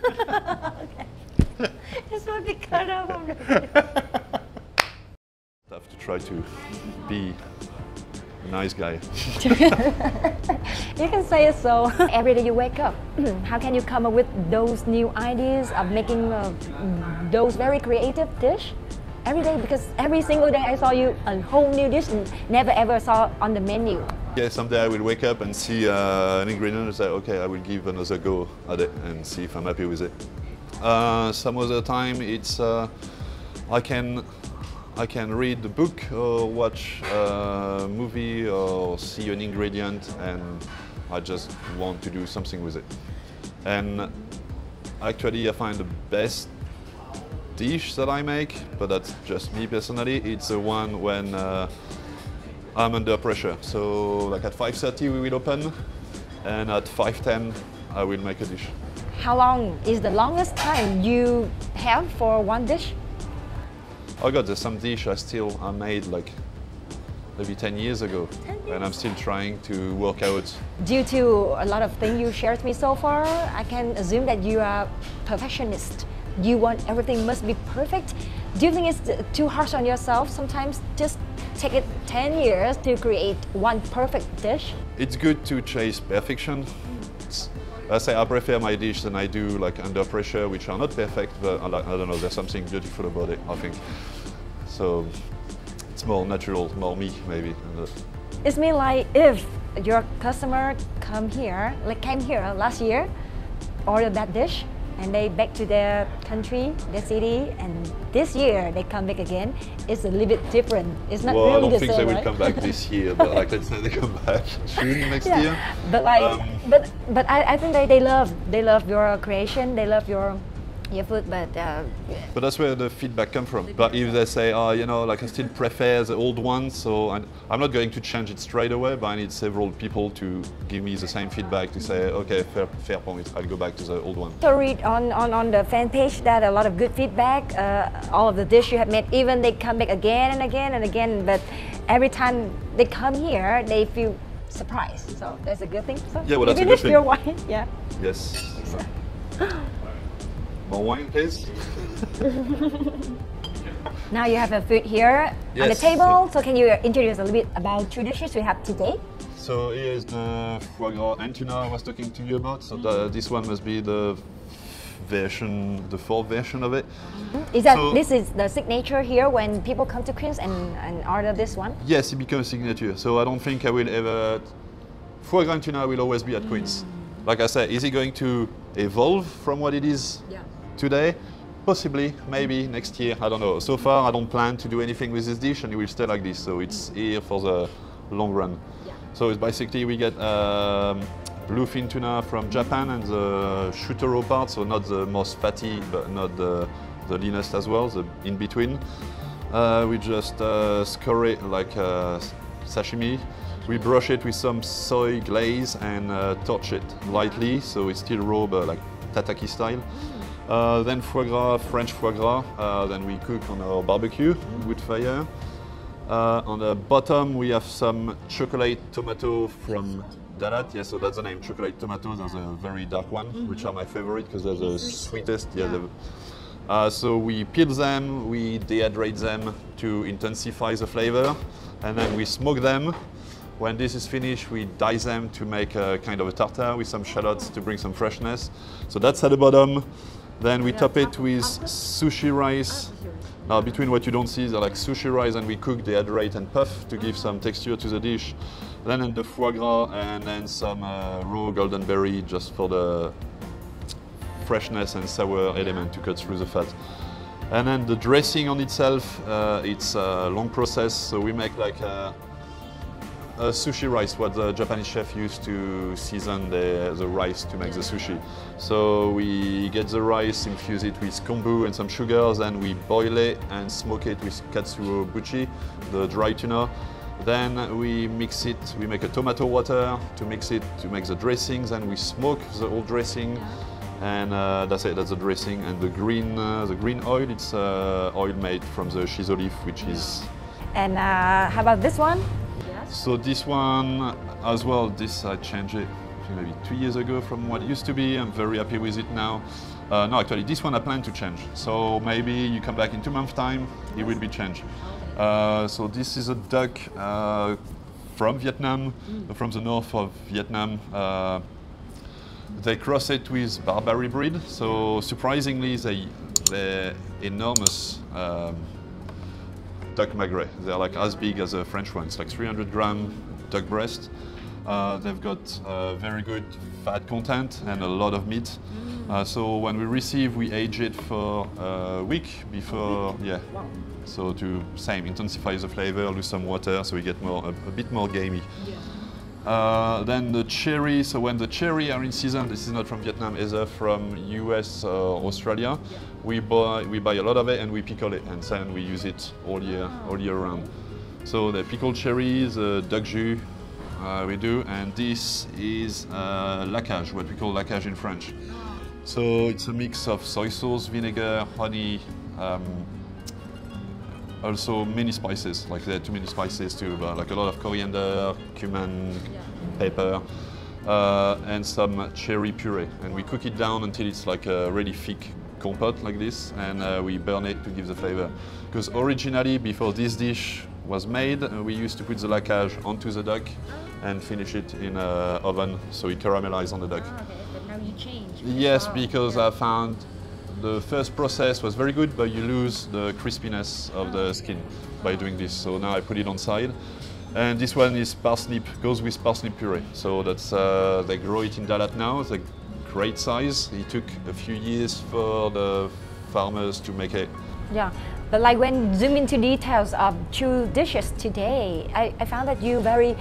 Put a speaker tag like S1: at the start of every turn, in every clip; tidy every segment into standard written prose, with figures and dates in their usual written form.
S1: Okay. This will be cut off on the video.
S2: I have to try to be a nice guy.
S1: You can say it so. Every day you wake up, how can you come up with those new ideas of making those very creative dish? Every day, because every single day I saw you a whole new dish and never ever saw on the menu.
S2: Yeah, someday I will wake up and see an ingredient and say, okay, I will give another go at it and see if I'm happy with it. Some other time it's I can read the book or watch a movie or see an ingredient and I just want to do something with it. And actually I find the best dish that I make, but that's just me personally, it's the one when I'm under pressure. So like at 5:30 we will open and at 5:10 I will make a dish.
S1: How long is the longest time you have for one dish?
S2: Oh God, there's some dish I made like maybe 10 years ago, and I'm still trying to work out.
S1: Due to a lot of things you shared with me so far, I can assume that you are perfectionist. You want everything must be perfect. Do you think it's too harsh on yourself? Sometimes just take it 10 years to create one perfect dish.
S2: It's good to chase perfection. I say I prefer my dish than I do like under pressure, which are not perfect, but I don't know, there's something beautiful about it, I think. So it's more natural, more me maybe.
S1: It's mean like if your customer came here last year, ordered that dish, and they back to their country, their city, and this year they come back again, it's a little bit different. It's not
S2: well,
S1: really the
S2: I don't think
S1: same,
S2: they
S1: right?
S2: will come back this year, but like let's say they come back June next year.
S1: But like, but I think they love your creation, they love your food, but
S2: that's where the feedback comes from. But if they say, oh, you know, like I still prefer the old one, so I'm not going to change it straight away, but I need several people to give me the same feedback to say, okay, fair point, I'll go back to the old one.
S1: So read on the fan page that a lot of good feedback, all of the dish you have made, even they come back again and again and again, but every time they come here, they feel surprised. So that's a good thing. So
S2: yeah, well, that's a good thing.
S1: Your wine, yeah.
S2: Yes. More wine, please.
S1: Now you have a food here on the table. So can you introduce a little bit about two dishes we have today?
S2: So here is the foie gras and tuna I was talking to you about. So this one must be the fourth version of it.
S1: Is that this is the signature here when people come to Quince and order this one?
S2: Yes, it becomes signature. So I don't think I will ever. Foie gras and tuna will always be at Quince. Like I said, is it going to evolve from what it is today? Possibly, maybe next year, I don't know. So far, I don't plan to do anything with this dish and it will stay like this. So it's here for the long run. Yeah. So it's basically we get bluefin tuna from Japan and the shutero part, so not the most fatty, but not the leanest as well, the in between. We just score it like sashimi. We brush it with some soy glaze and torch it lightly, so it's still raw, but like tataki style. Then foie gras, French foie gras, then we cook on our barbecue with fire. On the bottom we have some chocolate tomato from Dalat, yeah, so that's the name, chocolate tomatoes. There's a very dark one, which are my favorite because they're the sweetest. Yeah, so we peel them, we dehydrate them to intensify the flavor, and then we smoke them. When this is finished, we dice them to make a kind of a tartare with some shallots to bring some freshness. So that's at the bottom. Then we top it with sushi rice. Now, between what you don't see, they're like sushi rice, and we cook, dehydrate, and puff to give some texture to the dish. Then the foie gras, and then some raw golden berry just for the freshness and sour element to cut through the fat. And then the dressing on itself, it's a long process. So we make like a sushi rice, what the Japanese chef used to season the rice to make the sushi. So we get the rice, infuse it with kombu and some sugars, and we boil it and smoke it with katsuobuchi, the dry tuna. Then we mix it, we make a tomato water to mix it, to make the dressings, and we smoke the whole dressing. And that's it, that's the dressing. And the green oil, it's oil made from the shiso leaf, which is...
S1: And how about this one?
S2: So this one as well, this I changed it maybe 2 years ago from what it used to be. I'm very happy with it now. No, actually, this one I plan to change. So maybe you come back in 2 months' time, it will be changed. So this is a duck from Vietnam, from the north of Vietnam. They cross it with Barbary breed. So surprisingly, they're enormous duck magret. They're like as big as a French one. It's like 300-gram duck breast. They've got very good fat content and a lot of meat. So when we receive, we age it for a week before, so to intensify the flavor, lose some water, so we get a bit more gamey. Then the cherry, so when the cherry are in season, this is not from Vietnam, either from US or Australia, we buy a lot of it and we pickle it, and then we use it all year round. So the pickled cherries, duck jus, we do, and this is lacage, what we call lacage in French. So it's a mix of soy sauce, vinegar, honey, also many spices, like there are too many spices too, but like a lot of coriander, cumin, pepper, and some cherry puree. And we cook it down until it's like a really thick compote like this, and we burn it to give the flavor. Because originally, before this dish was made, we used to put the lacage onto the duck and finish it in an oven so it caramelizes on the duck.
S1: Okay, but now you change.
S2: Yes, because I found the first process was very good, but you lose the crispiness of the skin by doing this. So now I put it on side. And this one is parsnip, goes with parsnip puree. So that's they grow it in Dalat now. It's a great size. It took a few years for the farmers to make it.
S1: Yeah, but like when zoom into details of 2 dishes today, I found that you very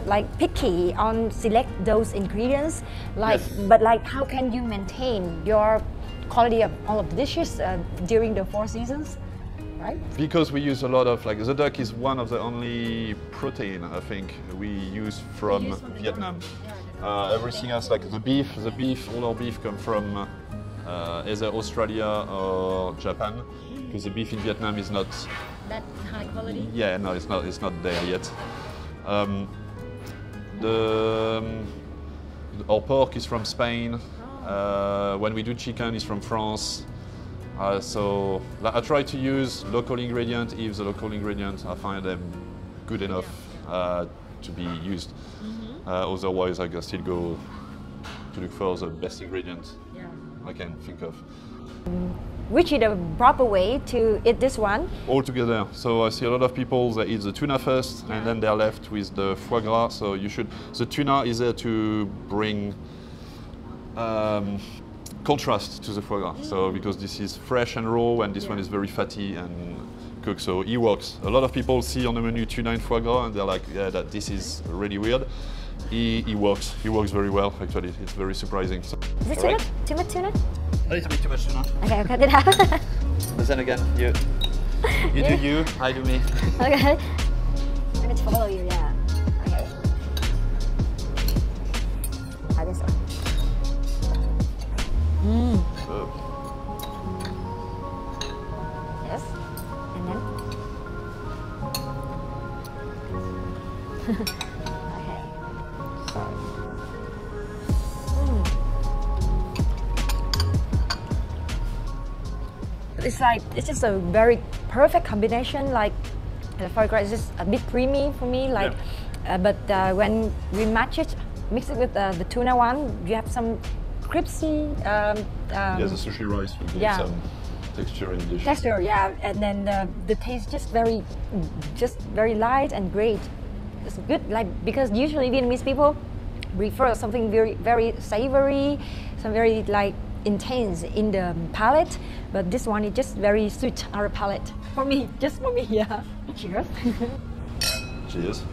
S1: like picky on select those ingredients. Like,
S2: yes.
S1: But like, how can you maintain your quality of all of the dishes during the 4 seasons? Right?
S2: Because we use a lot of, like, the duck is one of the only protein I think we use from Vietnam. Everything else, like the beef, all our beef come from either Australia or Japan, because the beef in Vietnam is not
S1: that high quality.
S2: Yeah, no, it's not there yet. Our pork is from Spain. When we do chicken, it's from France. So I try to use local ingredients if the local ingredients I find them good enough to be used. Otherwise, I can still go to look for the best ingredients I can think of.
S1: Which is the proper way to eat this one?
S2: All together. So I see a lot of people that eat the tuna first, and then they're left with the foie gras. So you should. The tuna is there to bring contrast to the foie gras. So because this is fresh and raw, and this one is very fatty and cooked, so it works. A lot of people see on the menu tuna and foie gras, and they're like, yeah, this is really weird. It works. It works very well. Actually, it's very surprising. So,
S1: is it tuna? Too much tuna?
S2: A little bit too much tuna.
S1: Okay, I'll cut it out.
S2: But then again, you do you, I do me.
S1: Okay. I'm going to follow you. Yeah. Okay. Try this one. Yes. And then. Okay. Sorry. It's like, it's just a very perfect combination. Like the foie gras is just a bit creamy for me. Like, but when we mix it with the tuna one, you have some crispy.
S2: The sushi rice will give some texture in the dish.
S1: Texture, yeah, and then the taste just very light and great. It's good, like, because usually Vietnamese people prefer something very, very savory, some very like intense in the palate, but this one is just very sweet our palate for me, just for me. Yeah. Cheers.
S2: Cheers.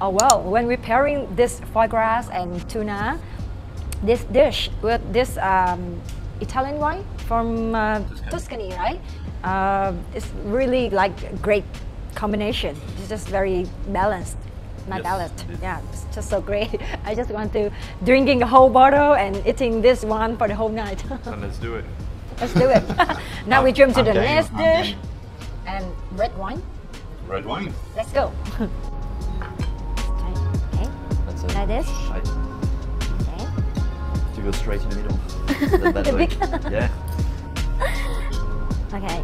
S1: Oh well, when we're pairing this foie gras and tuna, this dish with this Italian wine from Tuscany, right? It's really like a great combination. It's just very balanced. Not balanced. Yeah, it's just so great. I just want to drinking a whole bottle and eating this one for the whole night.
S2: Then let's do it.
S1: Let's do it. Now we jump to the next dish. And red wine.
S2: Red wine.
S1: Let's go. Okay.
S2: That's it.
S1: Like this.
S3: to go straight in the middle. That way. Yeah.
S1: Okay.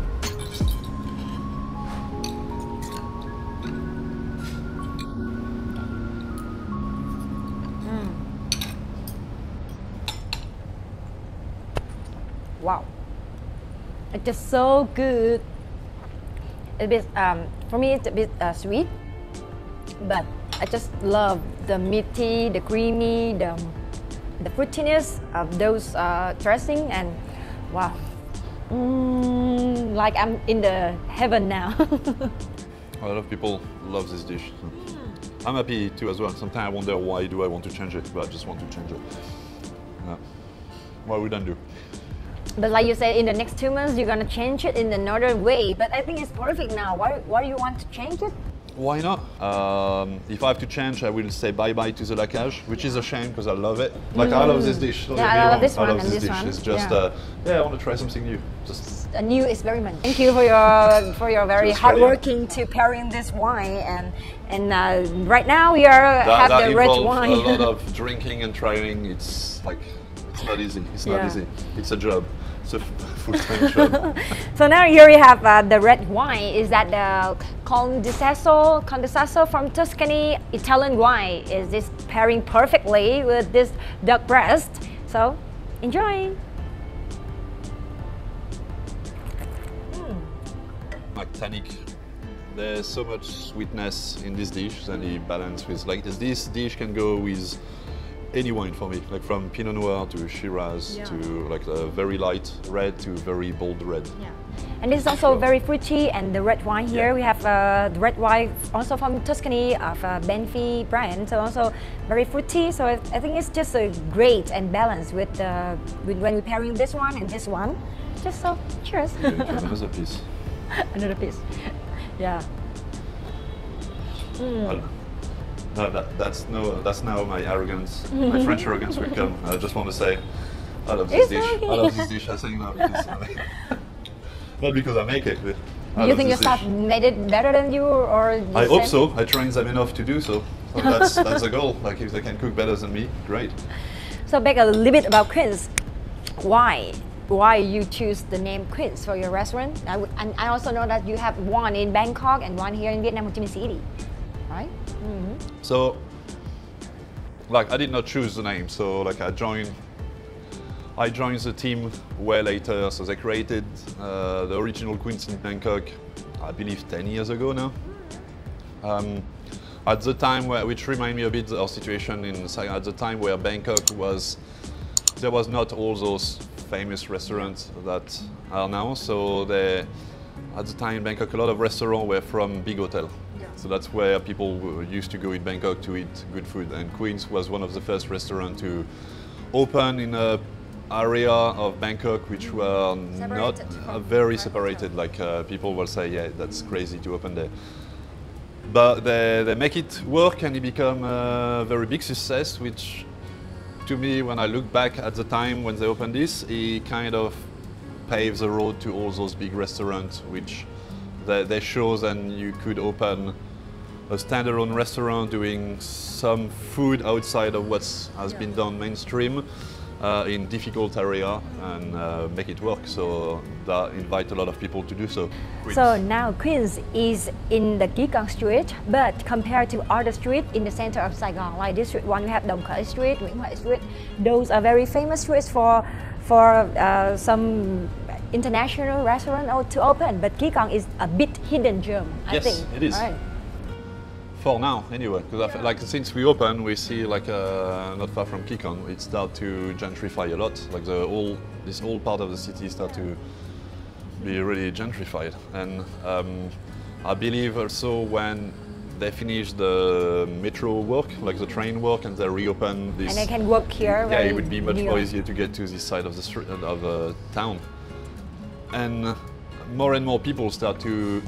S1: Wow, it's just so good. A bit, for me, it's a bit sweet, but I just love the meaty, the creamy, the fruitiness of those dressing, and wow, like I'm in the heaven now.
S2: A lot of people love this dish. I'm happy too as well. Sometimes I wonder why do I want to change it, but I just want to change it. What we don't do.
S1: But like you said, in the next 2 months, you're gonna change it in another way. But I think it's perfect now. Why do you want to change it?
S2: Why not? If I have to change, I will say bye-bye to the lacage, which is a shame because I love it. Like I love this dish.
S1: Yeah, I love this one and this
S2: dish.
S1: one.
S2: It's just, I want to try something new. Just
S1: a new experiment. Thank you for your very hardworking to pairing this wine, and right now we are have the red wine.
S2: A lot of drinking and trying. It's like it's not easy. It's not easy. It's a job. It's a full-time job.
S1: So now here we have the red wine. Is that the Condesasso from Tuscany Italian wine? Is this pairing perfectly with this duck breast? So enjoy.
S2: Like tannic. There's so much sweetness in this dish, and the balance with like this dish can go with any wine for me, like from Pinot Noir to Shiraz to like a very light red to very bold red.
S1: Yeah. And this is also very fruity, and the red wine here we have the red wine also from Tuscany of Benfi brand, so also very fruity. So I think it's just a great and balanced with when we're pairing this one and this one. Just so cheers.
S2: Another piece.
S1: Another piece. Yeah.
S2: No, that's now my arrogance, my French arrogance will come. I just want to say, I love this dish.
S1: Okay.
S2: I love this dish. I think now because not because I make it. But
S1: You think your staff made it better than you, or
S2: I hope so. I train them enough to do so. So that's the goal. Like if they can cook better than me, great.
S1: So back a little bit about Quince. Why you choose the name Quince for your restaurant? And I also know that you have one in Bangkok and one here in Vietnam, Ho Chi Minh City, right? Mm-hmm.
S2: So, like I did not choose the name. So like I joined the team way later. So they created the original Quince in Bangkok, I believe 10 years ago now. At the time which remind me a bit of our situation in Saigon, at the time where Bangkok there was not all those famous restaurants that are now. So at the time in Bangkok, a lot of restaurants were from big hotel. Yeah. So that's where people used to go in Bangkok to eat good food. And Quince was one of the first restaurants to open in an area of Bangkok which were not very separated. Like people will say, yeah, that's crazy to open there. But they make it work, and it become a very big success, which to me, when I look back at the time when they opened this, it kind of paves the road to all those big restaurants, which they shows, and you could open a standalone restaurant doing some food outside of what has been done mainstream in difficult area, and make it work. So that invite a lot of people to do so. Quince.
S1: So now Quince is in the Kikong Street, but compared to other streets in the center of Saigon, like this street one, we have Đồng Khởi Street, Nguyễn Huệ Street. Those are very famous streets for some international restaurant to open. But Kikong is a bit hidden gem, I think.
S2: Yes, it is.
S1: Right.
S2: For now, anyway, because like since we open, we see like not far from Kikong, it start to gentrify a lot. Like this whole part of the city start to be really gentrified, and I believe also when they finish the metro work, like the train work, and they reopen this.
S1: And they can work here.
S2: Yeah, it would be much more easier to get to this side of the street of the town, and more people start to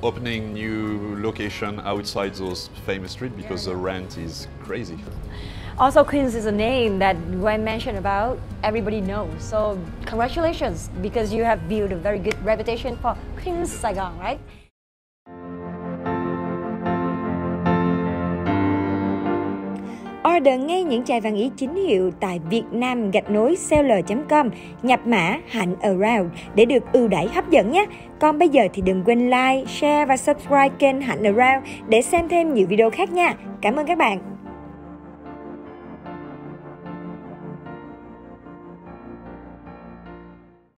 S2: opening new location outside those famous streets because the rent is crazy.
S1: Also, Quince is a name that when mentioned about, everybody knows. So congratulations, because you have built a very good reputation for Quince Saigon, right? Order ngay những chai vàng ý chính hiệu tại vietnam-seller.com, nhập mã hạnh around để được ưu đãi hấp dẫn nhé. Còn bây giờ thì đừng quên like, share và subscribe kênh Hạnh Around để xem thêm nhiều video khác nha. Cảm ơn các bạn.